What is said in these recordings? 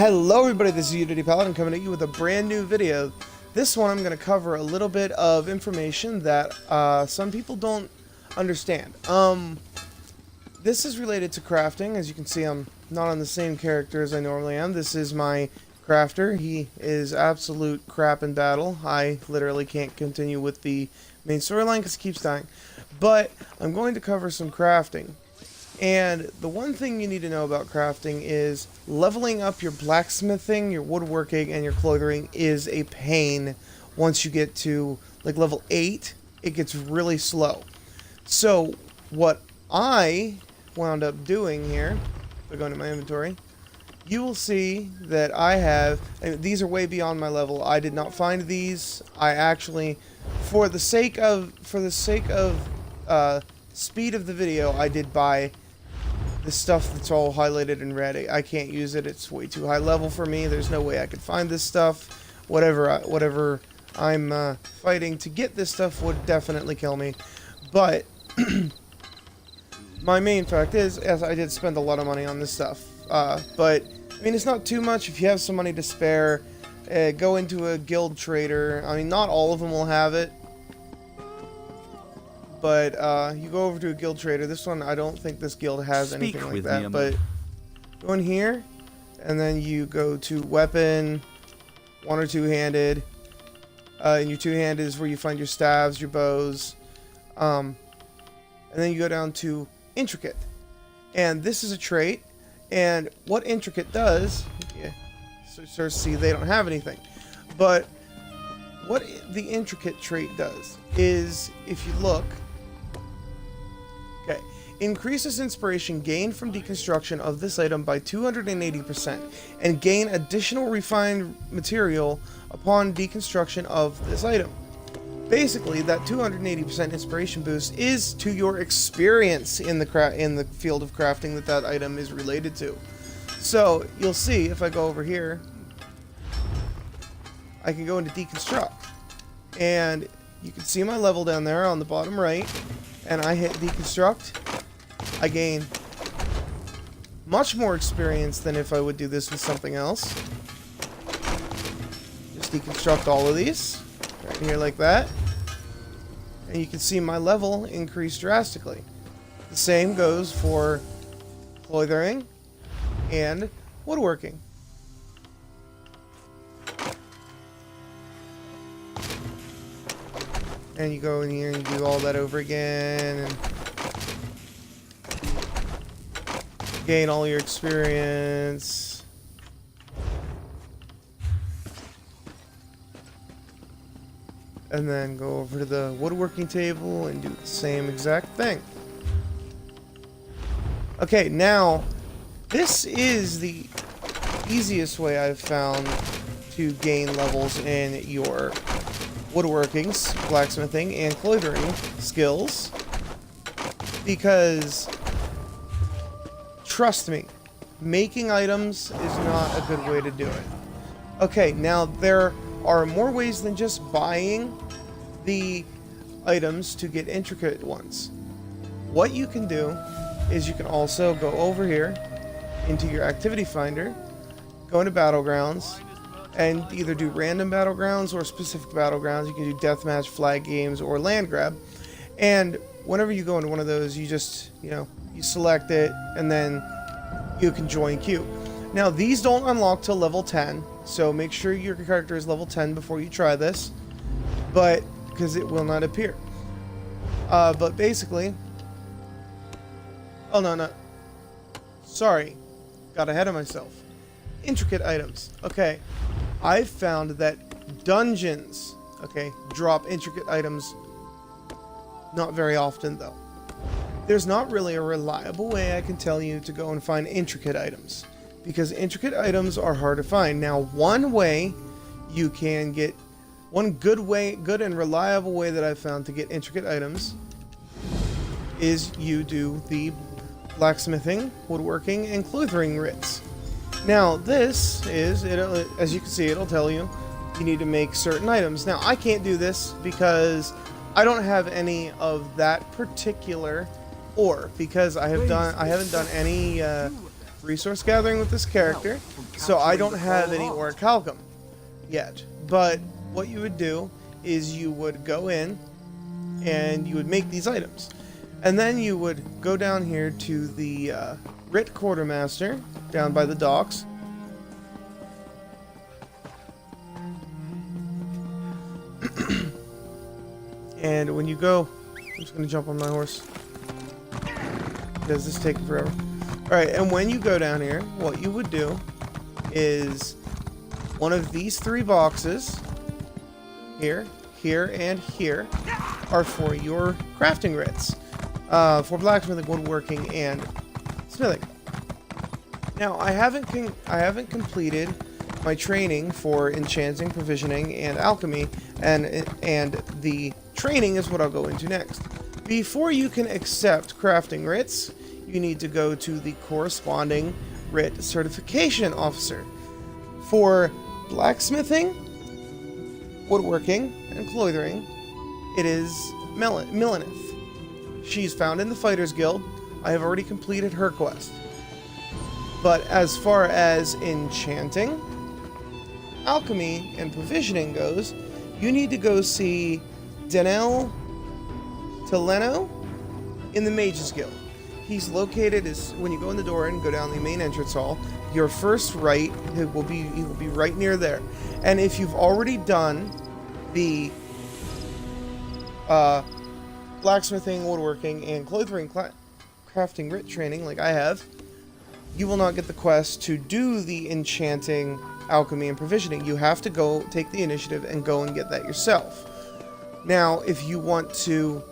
Hello everybody, this is Unity Paladin coming at you with a brand new video. This one I'm going to cover a little bit of information that some people don't understand. This is related to crafting. As you can see, I'm not on the same character as I normally am. This is my crafter. He is absolute crap in battle. I literally can't continue with the main storyline because he keeps dying. But I'm going to cover some crafting. And the one thing you need to know about crafting is leveling up your blacksmithing, your woodworking, and your clothing is a pain. Once you get to like level 8, it gets really slow. So what I wound up doing here, if I go into my inventory, you will see that I have, and these are way beyond my level. I did not find these. I actually, for the sake of speed of the video, I did buy the stuff that's all highlighted in red. I can't use it. It's way too high level for me. There's no way I could find this stuff. Whatever I'm fighting to get this stuff would definitely kill me. But my main fact is, yes, I did spend a lot of money on this stuff. But I mean, it's not too much. If you have some money to spare, go into a guild trader. I mean, not all of them will have it. But you go over to a guild trader. This one, I don't think this guild has anything like that. But go in here, and then you go to weapon, one or two-handed. And your two-handed is where you find your staves, your bows. And then you go down to intricate. And this is a trait. And what intricate does, yeah, so see, they don't have anything. But what the intricate trait does is, if you look, okay, increases inspiration gained from deconstruction of this item by 280% and gain additional refined material upon deconstruction of this item. Basically, that 280% inspiration boost is to your experience in the field of crafting that item is related to. So you'll see if I go over here, I can go into deconstruct, and you can see my level down there on the bottom right. And I hit deconstruct, I gain much more experience than if I would do this with something else. Just deconstruct all of these, right here like that. And you can see my level increase drastically. The same goes for clothing and woodworking. And you go in here and you do all that over again and gain all your experience. And then go over to the woodworking table and do the same exact thing. Okay, now this is the easiest way I've found to gain levels in your woodworking, blacksmithing, and clothing skills, because trust me, making items is not a good way to do it. Okay, now there are more ways than just buying the items to get intricate ones. What you can do is you can also go over here into your activity finder, go into battlegrounds, and either do random battlegrounds or specific battlegrounds. You can do deathmatch, flag games, or land grab. And whenever you go into one of those, you just, you select it, and then you can join queue. Now, these don't unlock till level 10, so make sure your character is level 10 before you try this, but because it will not appear. But basically, oh no, sorry, got ahead of myself. Intricate items. Okay, I've found that dungeons, okay, drop intricate items. Not very often, though. There's not really a reliable way I can tell you to go and find intricate items, because intricate items are hard to find. Now, one way you can get, one good and reliable way that I've found to get intricate items is you do the blacksmithing, woodworking, and clothing writs. Now, this is, as you can see, it'll tell you need to make certain items. Now, I can't do this because I don't have any of that particular ore, because I haven't done any resource gathering with this character, so I don't have any orichalcum yet. But what you would do is you would go in and you would make these items. And then you would go down here to the Writ Quartermaster down by the docks. And when you go, I'm just going to jump on my horse because this is taking forever. Alright, and when you go down here, what you would do is one of these 3 boxes, here, here, and here, are for your crafting writs. For blacksmithing, woodworking, and smithing. Now, I haven't completed my training for enchanting, provisioning, and alchemy, and the training is what I'll go into next. Before you can accept crafting writs, you need to go to the corresponding writ certification officer. For blacksmithing, woodworking, and clothing, it is Millenith. She's found in the Fighters Guild. I have already completed her quest. But as far as enchanting, alchemy, and provisioning goes, you need to go see Danel Teleno in the Mages Guild. He's located when you go in the door and go down the main entrance hall. Your first right, he will be right near there. And if you've already done the blacksmithing, woodworking, and clothing crafting writ training like I have, you will not get the quest to do the enchanting, alchemy, and provisioning. You have to go take the initiative and go and get that yourself. Now, if you want to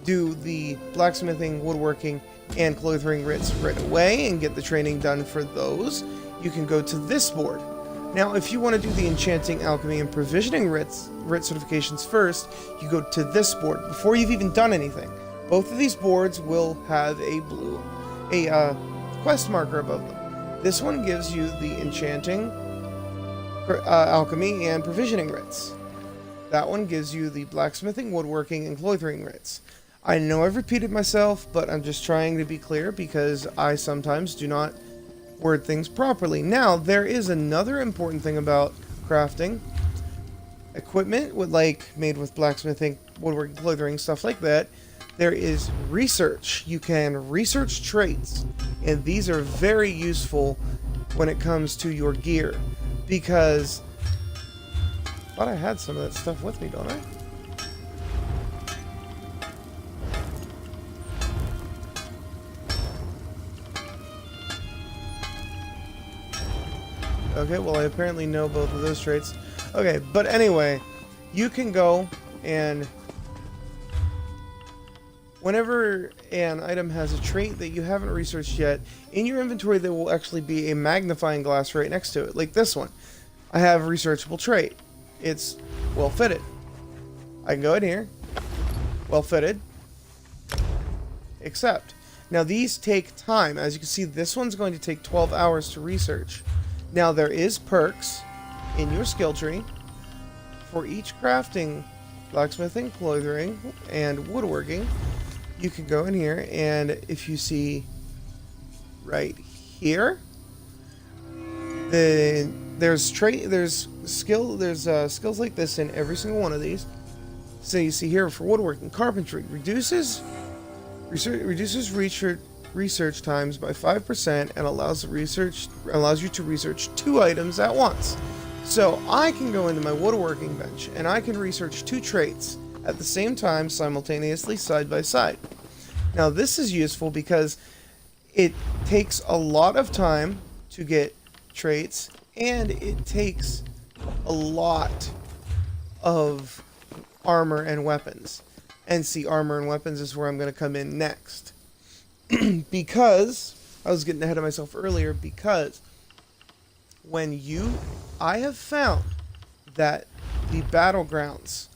do the blacksmithing, woodworking, and clothing writs right away and get the training done for those, you can go to this board. Now, if you want to do the enchanting, alchemy, and provisioning writ certifications first, you go to this board before you've even done anything. Both of these boards will have a quest marker above them. This one gives you the enchanting, alchemy, and provisioning writs. That one gives you the blacksmithing, woodworking, and clothing writs. I know I've repeated myself, but I'm just trying to be clear because I sometimes do not word things properly. Now, there is another important thing about crafting. Equipment made with blacksmithing, woodworking, clothing, stuff like that. There is research. You can research traits, and these are very useful when it comes to your gear, because I thought I had some of that stuff with me, don't I? Okay, well, I apparently know both of those traits. Okay, but anyway, you can go and whenever an item has a trait that you haven't researched yet, in your inventory there will actually be a magnifying glass right next to it, like this one. I have a researchable trait. It's well fitted. I can go in here, well fitted, accept. Now these take time. As you can see, this one's going to take 12 hours to research. Now there is perks in your skill tree for each crafting, blacksmithing, clothing, and woodworking. You can go in here, and if you see right here, there's skills like this in every single one of these. So you see here for woodworking, carpentry reduces research times by 5% and allows you to research 2 items at once. So I can go into my woodworking bench and I can research 2 traits at the same time, simultaneously, side by side. Now this is useful because it takes a lot of time to get traits, and it takes a lot of armor and weapons. And see, armor and weapons is where I'm going to come in next. Because I was getting ahead of myself earlier, because I have found that the battlegrounds,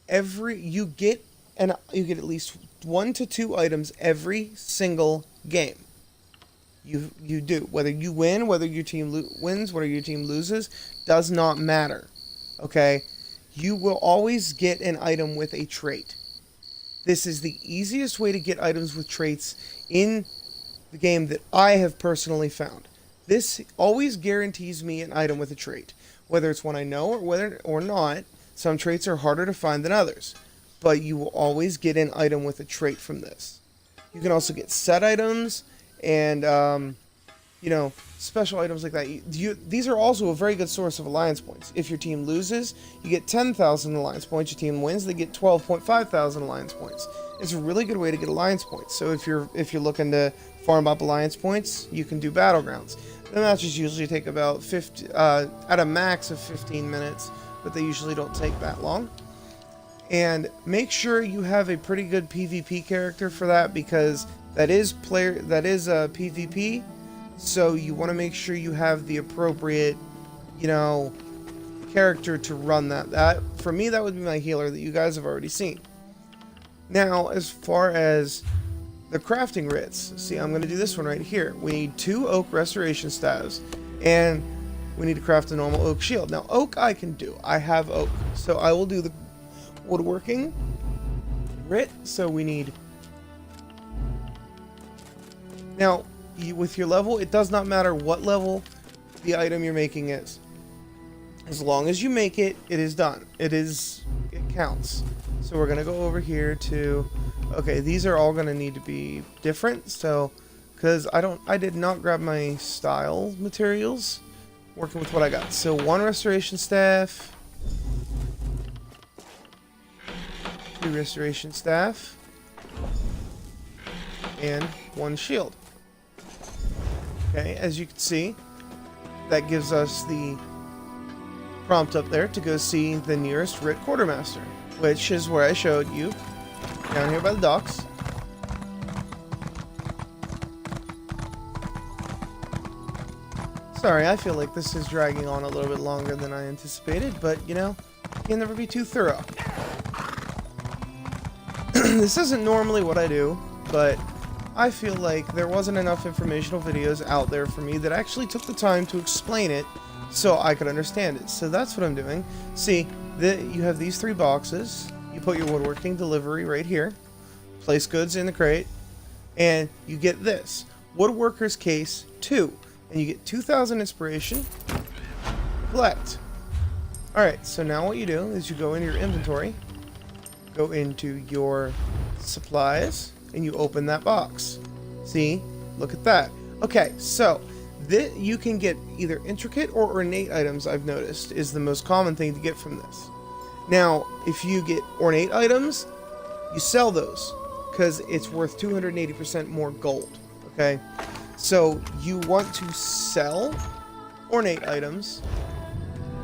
you get at least 1 to 2 items every single game. You do. Whether you win, whether your team wins, whether your team loses, does not matter. Okay? You will always get an item with a trait. This is the easiest way to get items with traits in the game that I have personally found. This always guarantees me an item with a trait, whether it's one I know or whether or not. Some traits are harder to find than others, but you will always get an item with a trait from this. You can also get set items and special items like that. These are also a very good source of alliance points. If your team loses, you get 10,000 alliance points. Your team wins, they get 12.5 thousand alliance points. It's a really good way to get alliance points. So if you're looking to farm up alliance points, you can do battlegrounds. The matches usually take about 50 at a max of 15 minutes, but they usually don't take that long. And make sure you have a pretty good PvP character for that, because that is a PvP. So you want to make sure you have the appropriate, character to run that. That, for me, that would be my healer that you guys have already seen. Now, as far as the crafting writs, see, I'm going to do this one right here. We need 2 oak restoration staves, and we need to craft a normal oak shield. Now, oak I can do. I have oak. So I will do the woodworking writ. So we need... Now, with your level, it does not matter what level the item you're making is. As long as you make it, it is done. It counts. So we're gonna go over here to, okay, these are all gonna need to be different. So, because I did not grab my style materials, working with what I got. So 1 restoration staff, 2 restoration staff, and 1 shield. Okay, as you can see, that gives us the prompt up there to go see the nearest Writ Quartermaster, which is where I showed you, down here by the docks. Sorry, I feel like this is dragging on a little bit longer than I anticipated, but, you can never be too thorough. This isn't normally what I do, but I feel like there wasn't enough informational videos out there for me that actually took the time to explain it so I could understand it. So that's what I'm doing. See, you have these 3 boxes. You put your woodworking delivery right here. Place goods in the crate. And you get this. Woodworker's Case 2. And you get 2,000 inspiration. Collect. Alright, so now what you do is you go into your inventory. Go into your supplies. And you open that box. See? Look at that. Okay, so you can get either intricate or ornate items, I've noticed, is the most common thing to get from this. Now, if you get ornate items, you sell those, because it's worth 280% more gold. Okay? So, you want to sell ornate items,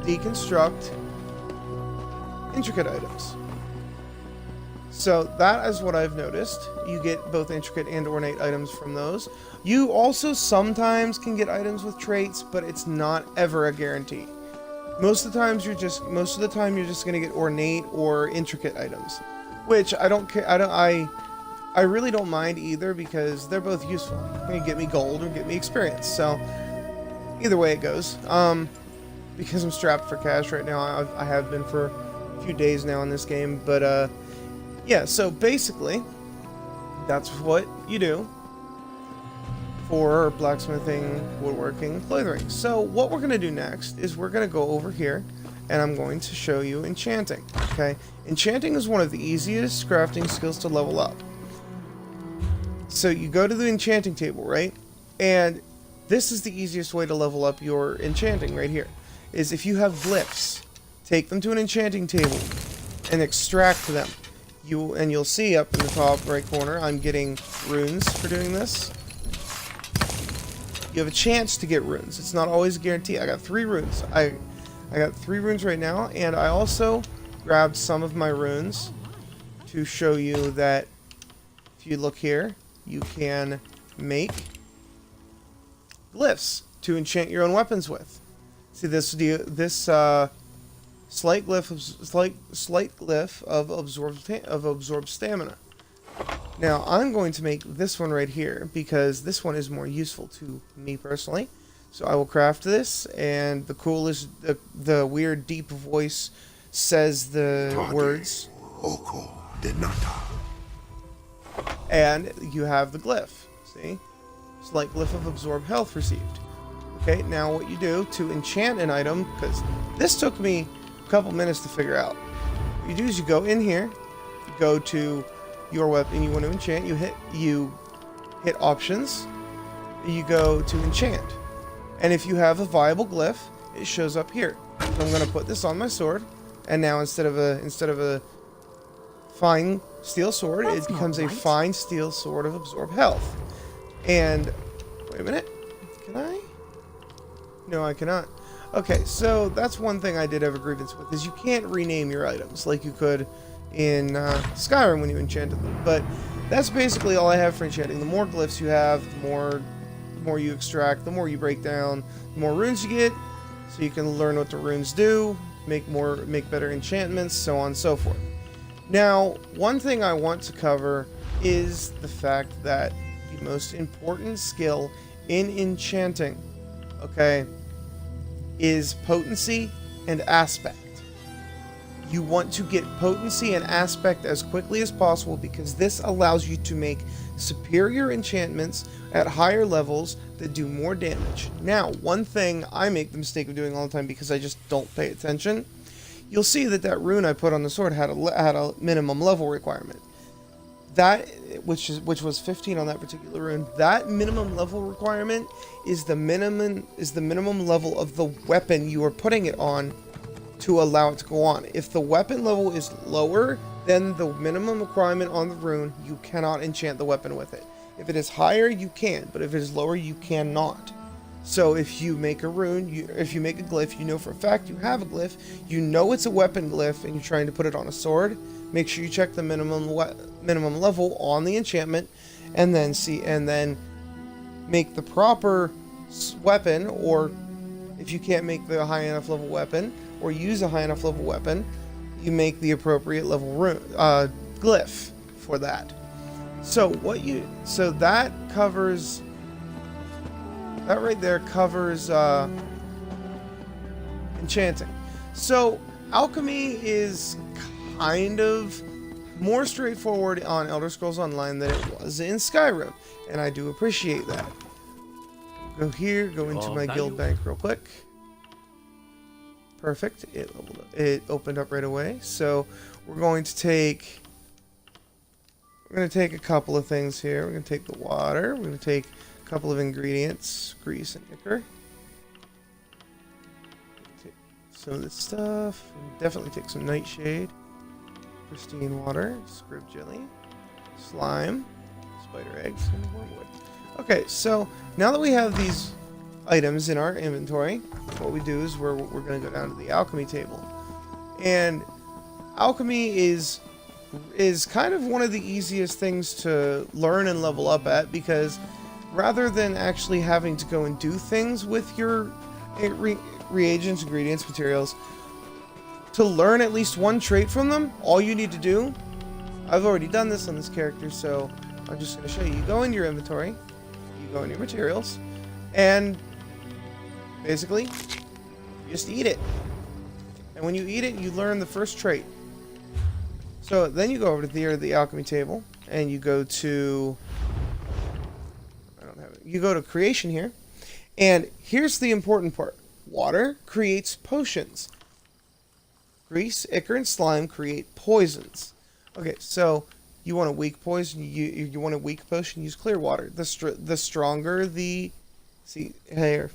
deconstruct intricate items. So that is what I've noticed. You get both intricate and ornate items from those. You also sometimes can get items with traits, but it's not ever a guarantee. Most of the time you're just gonna get ornate or intricate items, which I don't care. I really don't mind either, because they're both useful. They get me gold or get me experience. So either way it goes. Because I'm strapped for cash right now. I have been for a few days now in this game, but yeah, so basically, that's what you do for blacksmithing, woodworking, clothing. So what we're going to do next is we're going to go over here, and I'm going to show you enchanting, okay? Enchanting is one of the easiest crafting skills to level up. So you go to the enchanting table, right? And this is the easiest way to level up your enchanting right here, is if you have glyphs, take them to an enchanting table and extract them. You'll see up in the top right corner, I'm getting runes for doing this. You have a chance to get runes. It's not always a guarantee. I got 3 runes. I got 3 runes right now, and I also grabbed some of my runes to show you that if you look here, you can make glyphs to enchant your own weapons with. See this slight glyph of absorbed stamina. Now I'm going to make this one right here, because this one is more useful to me personally. So I will craft this, and the coolest, the weird deep voice says the words. And you have the glyph. See? It's like glyph of absorb health received. Okay, now what you do to enchant an item, because this took me a couple minutes to figure out. What you do is you go in here, you go to your weapon you want to enchant, you hit options, you go to enchant. And if you have a viable glyph, it shows up here. So I'm going to put this on my sword, and now instead of a fine steel sword, it becomes a fine steel sword of absorb health. And wait a minute, can I? No, I cannot. Okay, so that's one thing I did have a grievance with, is you can't rename your items like you could in Skyrim when you enchanted them. But that's basically all I have for enchanting. The more glyphs you have, the more you extract, the more you break down, the more runes you get, so you can learn what the runes do, make better enchantments, so on and so forth. Now, one thing I want to cover is the fact that the most important skill in enchanting, okay, is potency and aspect. You want to get potency and aspect as quickly as possible, because this allows you to make superior enchantments at higher levels that do more damage. Now, one thing I make the mistake of doing all the time because I just don't pay attention, you'll see that rune I put on the sword had a minimum level requirement. That, which was 15 on that particular rune, that minimum level requirement is the minimum level of the weapon you are putting it on to allow it to go on. If the weapon level is lower than the minimum requirement on the rune, you cannot enchant the weapon with it. If it is higher, you can, but if it is lower, you cannot. So if you make a rune, if you make a glyph, you know for a fact you have a glyph, you know it's a weapon glyph, and you're trying to put it on a sword, make sure you check the minimum level on the enchantment, and then make the proper weapon, or if you can't make the high enough level weapon, or use a high enough level weapon, you make the appropriate level glyph for that. So that covers, that right there covers enchanting. So alchemy is kind of more straightforward on Elder Scrolls Online than it was in Skyrim, and I do appreciate that. Go here, go into my guild bank real quick. Perfect. It opened up right away. So we're going to take a couple of things here. We're going to take the water. We're going to take a couple of ingredients, grease and ichor. Take some of this stuff. Definitely take some nightshade, pristine water, scrib jelly, slime, spider eggs, and wormwood. Okay, so now that we have these items in our inventory, what we do is we're going to go down to the alchemy table. And alchemy is kind of one of the easiest things to learn and level up at, because rather than actually having to go and do things with your reagents, ingredients, materials, to learn at least one trait from them, all you need to do, I've already done this on this character, so I'm just going to show you. You go in your inventory, you go in your materials, and basically, you just eat it. And when you eat it, you learn the first trait. So then you go over to the alchemy table, and you go to, you go to creation here, and here's the important part. Water creates potions. Grease, ichor, and slime create poisons. Okay, so you want a weak poison, you want a weak potion, use clear water. The stronger the, see here,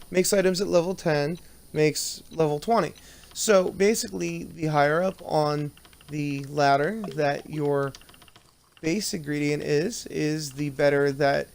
makes items at level 10, makes level 20. So basically, the higher up on the ladder that your base ingredient is the better that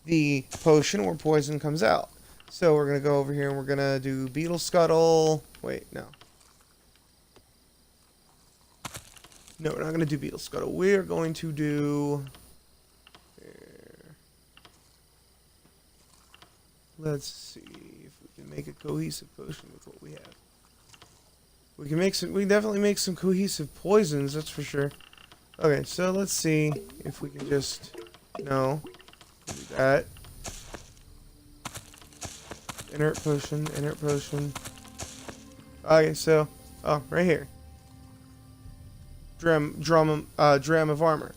the potion or poison comes out. So we're going to go over here and we're going to do beetle scuttle. Wait, no. No, we're not going to do beetle scuttle. We're going to do... Let's see if we can make a cohesive potion with what we have. We can make some. We definitely make some cohesive poisons. That's for sure. Okay, so let's see if we can just do that. Inert potion. Inert potion. Okay, so right here. Dram of armor.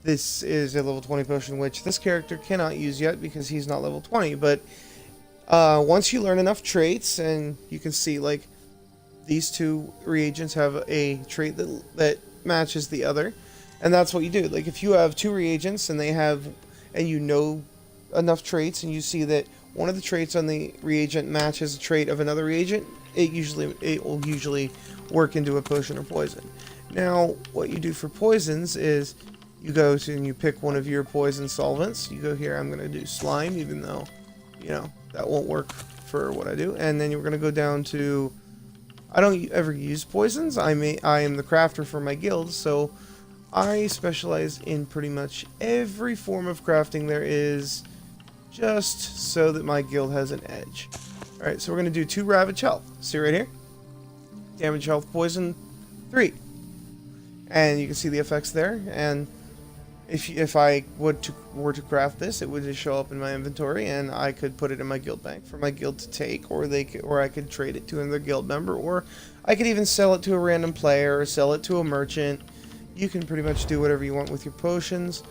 this is a level 20 potion, which this character cannot use yet because he's not level 20. But once you learn enough traits, and you can see like these two reagents have a trait that matches the other, and that's what you do. Like if you have two reagents and you know enough traits, and you see that one of the traits on the reagent matches a trait of another reagent, it will usually work into a potion or poison. Now, what you do for poisons is you go to and you pick one of your poison solvents. You go here, I'm going to do slime, even though, you know, that won't work for what I do. And then you're going to go down to, I don't ever use poisons. I am the crafter for my guild, so I specialize in pretty much every form of crafting there is, just so that my guild has an edge. Alright, so we're going to do 2 Ravage Health. See right here? Damage Health Poison 3. And you can see the effects there. And if I were to craft this, it would just show up in my inventory, and I could put it in my guild bank for my guild to take, or I could trade it to another guild member, or I could even sell it to a random player, or sell it to a merchant. You can pretty much do whatever you want with your potions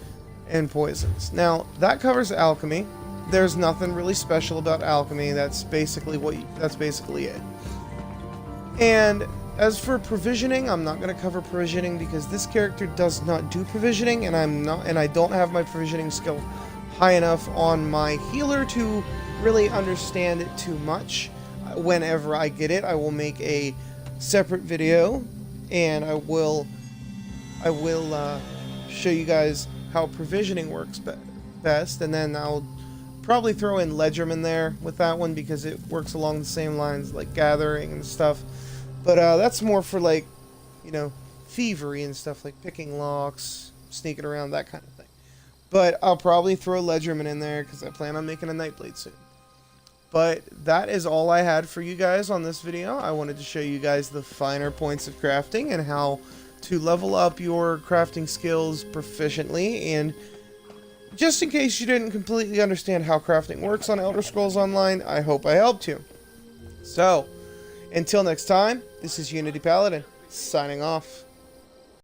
and poisons. Now, that covers alchemy. There's nothing really special about alchemy. That's basically it. And as for provisioning, I'm not going to cover provisioning because this character does not do provisioning, and I don't have my provisioning skill high enough on my healer to really understand it too much. Whenever I get it, I will make a separate video, and I will show you guys how provisioning works best, and then I'll probably throw in Ledgerman there with that one because it works along the same lines like gathering and stuff. But that's more for, like, you know, thievery and stuff, like picking locks, sneaking around, that kind of thing. But I'll probably throw Ledgerman in there because I plan on making a Nightblade soon. But that is all I had for you guys on this video. I wanted to show you guys the finer points of crafting and how to level up your crafting skills proficiently. And just in case you didn't completely understand how crafting works on Elder Scrolls Online, I hope I helped you. So, until next time, this is Unity Paladin, signing off.